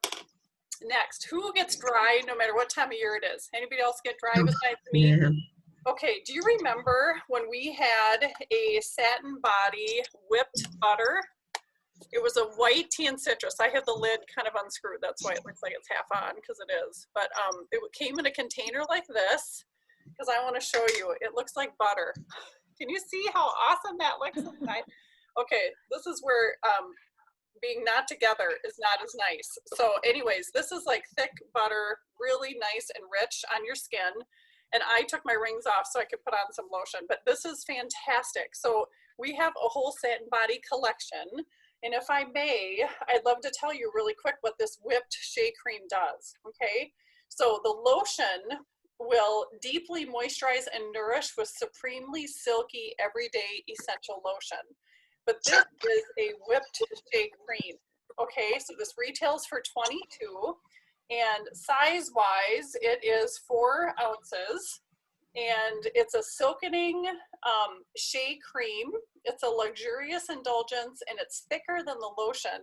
Next, who gets dry no matter what time of year it is? Anybody else get dry besides me? Yeah. Okay, do you remember when we had a satin body whipped butter? It was a white tea and citrus. I have the lid kind of unscrewed. That's why it looks like it's half on, because it is. But it came in a container like this, because I want to show you. It looks like butter. Can you see how awesome that looks inside? Okay, this is where being not together is not as nice. So anyways, this is like thick butter, really nice and rich on your skin. And I took my rings off so I could put on some lotion, but this is fantastic. So we have a whole satin body collection. And if I may, I'd love to tell you really quick what this whipped shea cream does, okay? So the lotion will deeply moisturize and nourish with supremely silky, everyday essential lotion. But this is a whipped shea cream, okay? So this retails for $22, and size-wise, it is 4 ounces, and it's a silkening shea cream. It's a luxurious indulgence, and it's thicker than the lotion.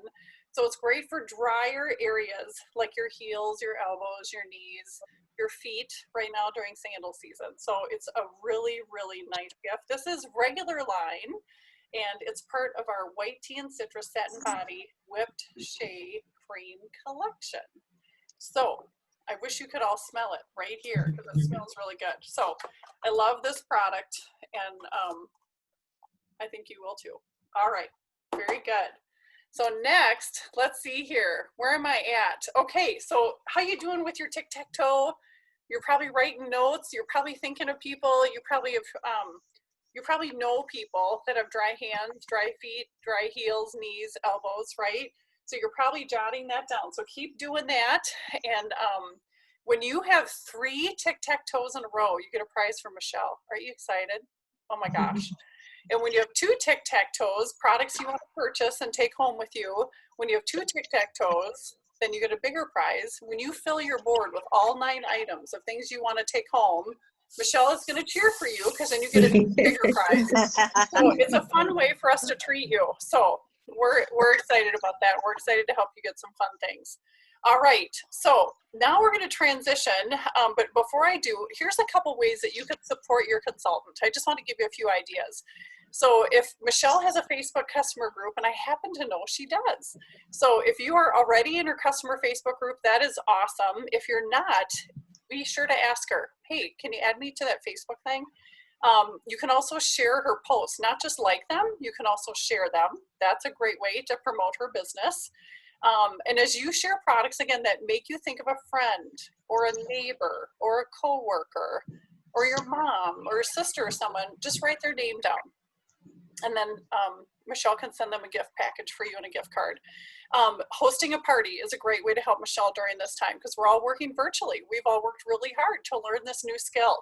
So it's great for drier areas like your heels, your elbows, your knees, your feet right now during sandal season. So it's a really, really nice gift. This is regular line, and it's part of our white tea and citrus satin body whipped shea cream collection. So I wish you could all smell it right here because it smells really good. So I love this product, and I think you will too. All right, very good. So next, let's see here. Where am I at? Okay, so how you doing with your tic-tac-toe? You're probably writing notes. You're probably thinking of people. You probably have you probably know people that have dry hands, dry feet, dry heels, knees, elbows, right? So you're probably jotting that down. So keep doing that. And when you have 3 tic-tac-toes in a row, you get a prize from Michelle. Are you excited? Oh my gosh. And when you have 2 tic-tac-toes, products you want to purchase and take home with you, when you have 2 tic-tac-toes, then you get a bigger prize. When you fill your board with all 9 items of things you want to take home, Michelle is going to cheer for you because then you get a bigger prize. So it's a fun way for us to treat you. So we're excited about that. We're excited to help you get some fun things. All right, so now we're going to transition, but before I do, here's a couple ways that you can support your consultant. I just want to give you a few ideas. So if Michelle has a Facebook customer group, and I happen to know she does. So if you are already in her customer Facebook group, that is awesome. If you're not, be sure to ask her, hey, can you add me to that Facebook thing? You can also share her posts, not just like them, you can also share them. That's a great way to promote her business. And as you share products, again, that make you think of a friend or a neighbor or a coworker or your mom or your sister or someone, just write their name down. And then Michelle can send them a gift package for you and a gift card. Hosting a party is a great way to help Michelle during this time because we're all working virtually. We've all worked really hard to learn this new skill.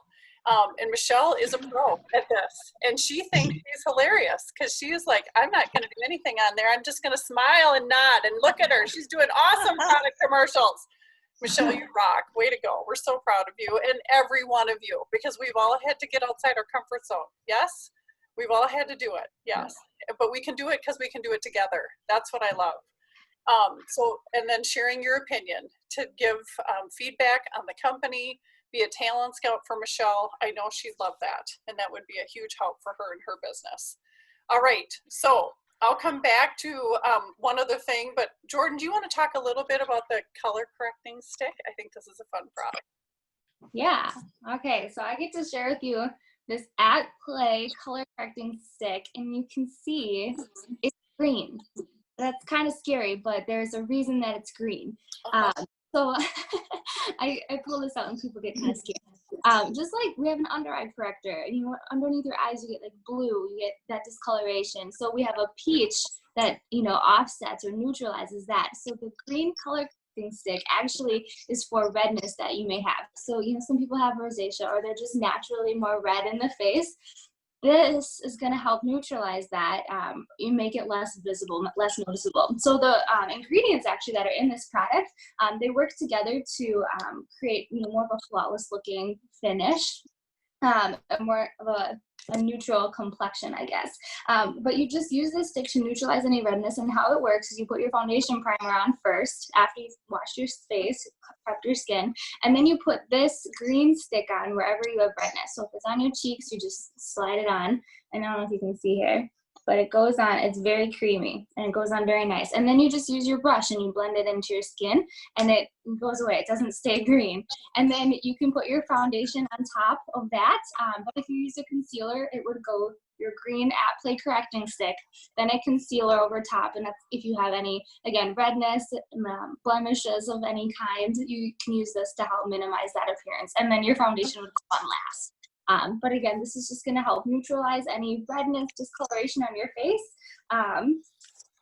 And Michelle is a pro at this, and she thinks she's hilarious because she is like, I'm not going to do anything on there. I'm just going to smile and nod and look at her. She's doing awesome product commercials. Michelle, you rock. Way to go. We're so proud of you and every one of you, because we've all had to get outside our comfort zone. Yes, we've all had to do it. Yes, but we can do it because we can do it together. That's what I love. And then sharing your opinion to give feedback on the company, be a talent scout for Michelle. I know she'd love that, and that would be a huge help for her and her business. All right, so I'll come back to one other thing, but Jordan, do you want to talk a little bit about the color correcting stick? I think this is a fun product. Yeah. Okay. So I get to share with you this At Play color correcting stick, and you can see it's green. That's kind of scary, but there's a reason that it's green. So I pull this out and people get kind of scared. Just like we have an under eye corrector, and underneath your eyes you get like blue, you get that discoloration. So we have a peach that offsets or neutralizes that. So the green color correcting stick actually is for redness that you may have. So some people have rosacea, or they're just naturally more red in the face. This is going to help neutralize that. You make it less visible, less noticeable. So the ingredients actually that are in this product, they work together to create more of a flawless looking finish, more of a neutral complexion, I guess. But you just use this stick to neutralize any redness, and how it works is you put your foundation primer on first after you've washed your face, prepped your skin, and then you put this green stick on wherever you have redness. So if it's on your cheeks, you just slide it on. And I don't know if you can see here, but it goes on, it's very creamy, and it goes on very nice. And then you just use your brush and you blend it into your skin, and it goes away. It doesn't stay green. And then you can put your foundation on top of that. But if you use a concealer, it would go your green At Play correcting stick, then a concealer over top. And that's if you have any, again, redness, blemishes of any kind, you can use this to help minimize that appearance. And then your foundation would go on last. But again, this is just going to help neutralize any redness, discoloration on your face.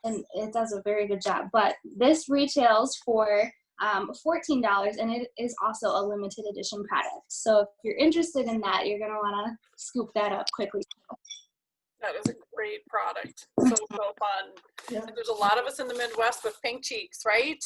And it does a very good job. But this retails for $14, and it is also a limited edition product. So if you're interested in that, you're going to want to scoop that up quickly. That is a great product. So fun. Yeah. And there's a lot of us in the Midwest with pink cheeks, right?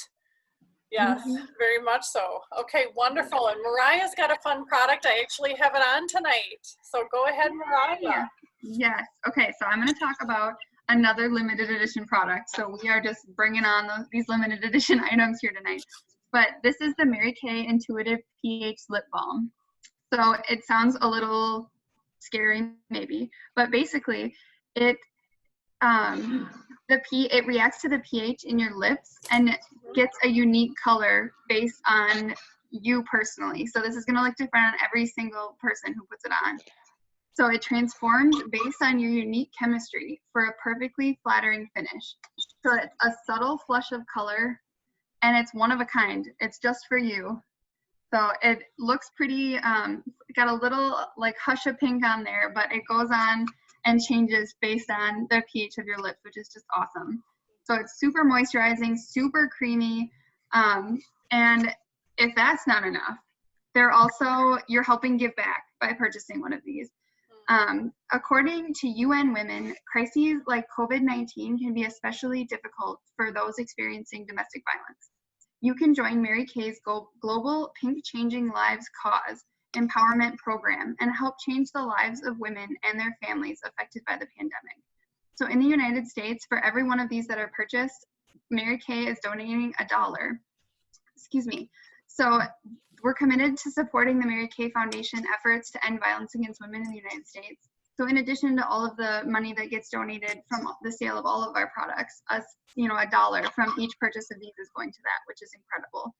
Yes, very much so. Okay, wonderful. And Mariah's got a fun product. I actually have it on tonight. So go ahead, Mariah. Yes. Okay, so I'm going to talk about another limited edition product. So we are just bringing on these limited edition items here tonight. But this is the Mary Kay Intuitive pH Lip Balm. So it sounds a little scary maybe, but basically it reacts to the pH in your lips and gets a unique color based on you personally. So this is going to look different on every single person who puts it on. So it transforms based on your unique chemistry for a perfectly flattering finish. So it's a subtle flush of color, and it's one of a kind. It's just for you. So it looks pretty, got a little like hush of pink on there, but it goes on and changes based on the pH of your lips, which is just awesome. So it's super moisturizing, super creamy. And if that's not enough, you're helping give back by purchasing one of these. According to UN Women, crises like COVID-19 can be especially difficult for those experiencing domestic violence. You can join Mary Kay's Global Pink Changing Lives Cause empowerment program and help change the lives of women and their families affected by the pandemic. So in the United States, for every one of these that are purchased, Mary Kay is donating $1. Excuse me. So we're committed to supporting the Mary Kay Foundation efforts to end violence against women in the United States. So in addition to all of the money that gets donated from the sale of all of our products, $1 from each purchase of these is going to that, which is incredible.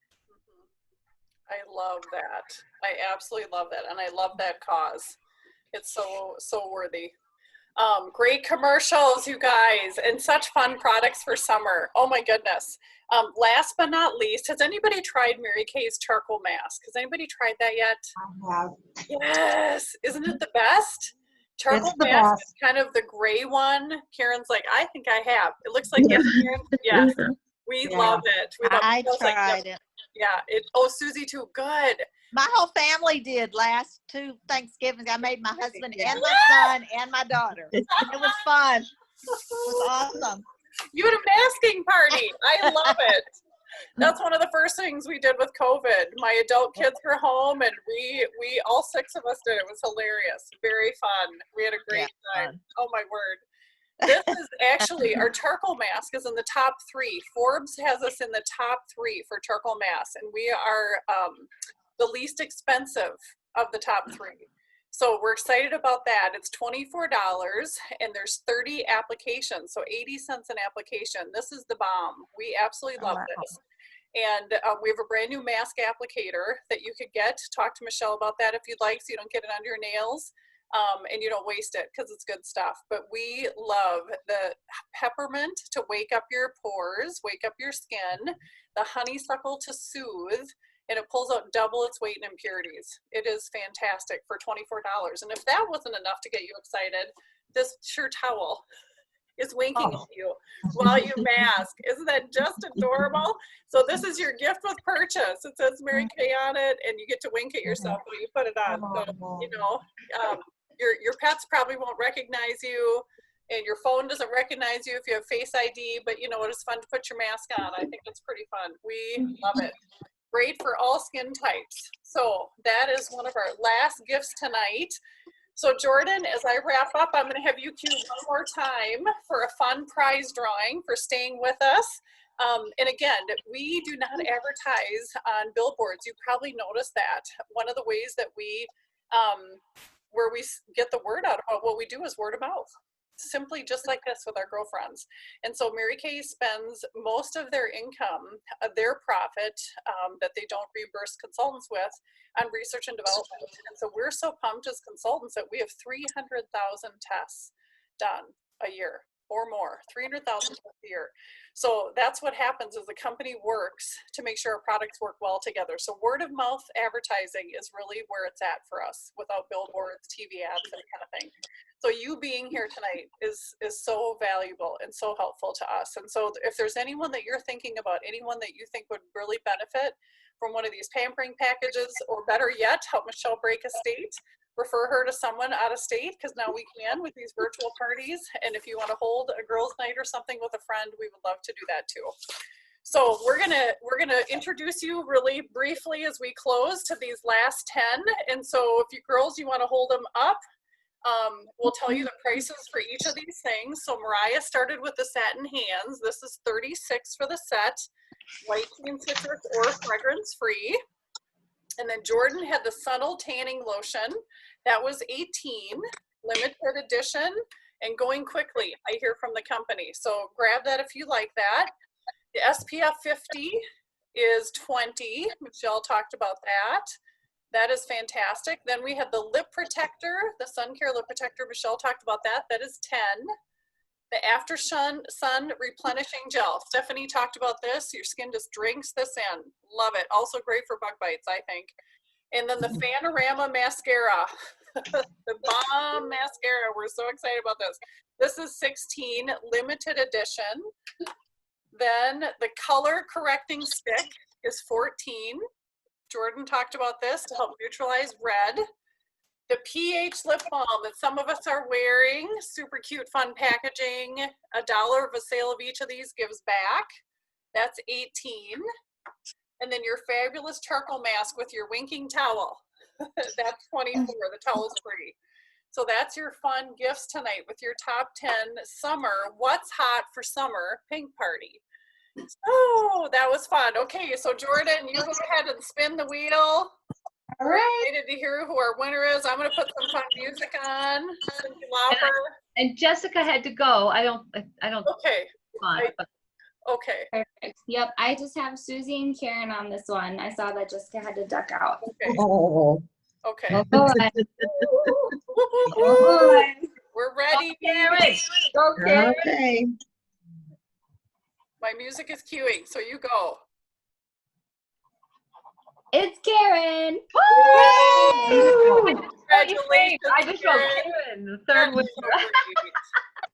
I love that. I absolutely love that. And I love that cause. It's so worthy. Great commercials, you guys, and such fun products for summer. Oh my goodness. Last but not least, has anybody tried Mary Kay's charcoal mask? Has anybody tried that yet? I have. Yes. Isn't it the best? Charcoal It's the mask best. is kind of the gray one. Karen's like, I think I have. It looks like, yes, Karen? Yes. We Yeah. love it. We love I it. It smells like tried it. Yeah. Oh, Susie too. Good. My whole family did last 2 Thanksgivings. I made my husband and my son and my daughter. It was fun. It was awesome. You had a masking party. I love it. That's one of the first things we did with COVID. My adult kids were home, and we all 6 of us did. It was hilarious. Very fun. We had a great time. Oh my word. This is actually, our charcoal mask is in the top 3. Forbes has us in the top 3 for charcoal masks, and we are the least expensive of the top 3. So we're excited about that. It's $24 and there's 30 applications. So 80 cents an application. This is the bomb. We absolutely love this. And we have a brand new mask applicator that you could get. Talk to Michelle about that if you'd like, so you don't get it under your nails and you don't waste it because it's good stuff. But we love the peppermint to wake up your pores, wake up your skin, the honeysuckle to soothe, and it pulls out double its weight in impurities. It is fantastic for $24. And if that wasn't enough to get you excited, this Sure towel is winking at you while you mask. Isn't that just adorable? So this is your gift with purchase. It says Mary Kay on it, and you get to wink at yourself when you put it on. So, you know, your pets probably won't recognize you, and your phone doesn't recognize you if you have Face ID, but you know, it is fun to put your mask on. I think it's pretty fun. We love it. Great for all skin types. So that is one of our last gifts tonight. So Jordan, as I wrap up, I'm going to have you cue one more time for a fun prize drawing for staying with us. And again, we do not advertise on billboards. You probably noticed that. One of the ways that we, where we get the word out about what we do is word of mouth. Simply just like this with our girlfriends. And so Mary Kay spends most of their income, their profit that they don't reimburse consultants with, on research and development. And so we're so pumped as consultants that we have 300,000 tests done a year or more, 300,000 tests a year. So that's what happens is the company works to make sure our products work well together. So word of mouth advertising is really where it's at for us without billboards, TV ads, that kind of thing. So you being here tonight is so valuable and so helpful to us. And so if there's anyone that you're thinking about, anyone that you think would really benefit from one of these pampering packages, or better yet, help Michelle break a state, refer her to someone out of state, because now we can with these virtual parties. And if you want to hold a girls' night or something with a friend, we would love to do that too. So we're gonna introduce you really briefly as we close to these last 10. And so if you girls, you want to hold them up, we'll tell you the prices for each of these things. So Mariah started with the satin hands. This is $36 for the set, white tea and citrus or fragrance free. And then Jordan had the subtle tanning lotion. That was $18, limited edition and going quickly, I hear from the company. So grab that if you like that. The SPF 50 is $20. Michelle talked about that. That is fantastic. Then we have the lip protector, the sun care lip protector. Michelle talked about that. That is $10. The After Sun replenishing gel. Stephanie talked about this. Your skin just drinks this in. Love it. Also great for bug bites, I think. And then the Fanorama mascara, the bomb mascara. We're so excited about this. This is $16, limited edition. Then the color correcting stick is $14. Jordan talked about this to help neutralize red. The pH lip balm that some of us are wearing, super cute, fun packaging. $1 of a sale of each of these gives back. That's $18. And then your fabulous charcoal mask with your winking towel. That's $24. The towel is free. So that's your fun gifts tonight with your top 10 summer, what's hot for summer pink party. Oh, that was fun. Okay, so Jordan, you go ahead and spin the wheel. All right. Excited to hear who our winner is. I'm going to put some fun music on. Cindy Lauper. And Jessica had to go. I don't. Okay. Okay. Perfect. Yep. I just have Susie and Karen on this one. I saw that Jessica had to duck out. Okay. Okay. All right. We're ready. Karen. Go, Karen. Okay. My music is cueing, so you go. It's Karen. Congratulations. I just wrote Karen, the third winner.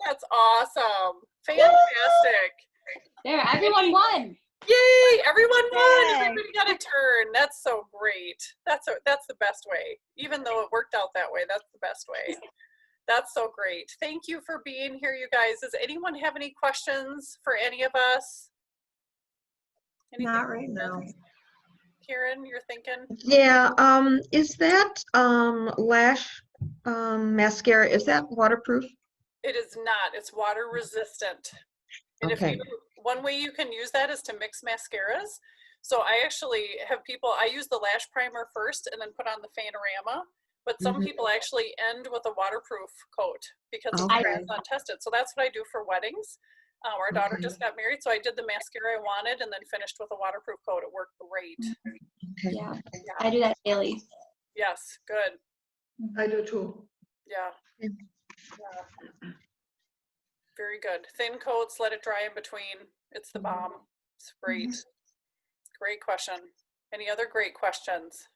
That's awesome. Fantastic. There, everyone won. Yay! Everyone won. Yay. Everybody got a turn. That's so great. That's the best way. Even though it worked out that way, that's the best way. That's so great. Thank you for being here, you guys. Does anyone have any questions for any of us? Anything? Not right now. Karen, you're thinking? Yeah, is that lash mascara, is that waterproof? It is not. It's water resistant. And if Okay. you, one way you can use that is to mix mascaras. So I actually have people, I use the lash primer first and then put on the Fanorama. But some Mhm. people actually end with a waterproof coat because it's Okay. untested. So that's what I do for weddings. Our daughter Okay. just got married, so I did the mascara I wanted and then finished with a waterproof coat. It worked great. Okay. Yeah, I do that daily. Yes, good. I do too. Yeah. Yeah. Yeah. Very good. Thin coats, let it dry in between. It's the bomb. It's great. Great question. Any other great questions?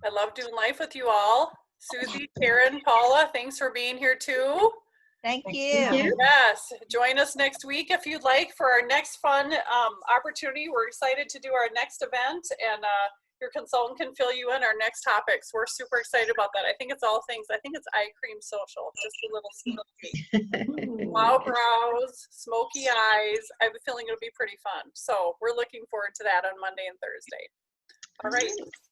I love doing life with you all. Susie, Karen, Paula, thanks for being here too. Thank you. Yes, join us next week if you'd like for our next fun opportunity. We're excited to do our next event, and your consultant can fill you in our next topics. We're super excited about that. I think it's all things. I think it's eye cream social, just a little sneak. Wow brows, smoky eyes. I have a feeling it'll be pretty fun. So we're looking forward to that on Monday and Thursday. All right.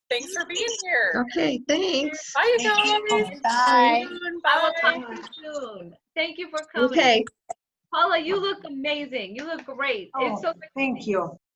Thanks for being here. Okay, thanks. Bye, you guys. Bye. I will Bye. talk to you soon. Thank you for coming. Okay. Paula, you look amazing. You look great. It's so Oh, good to thank see you.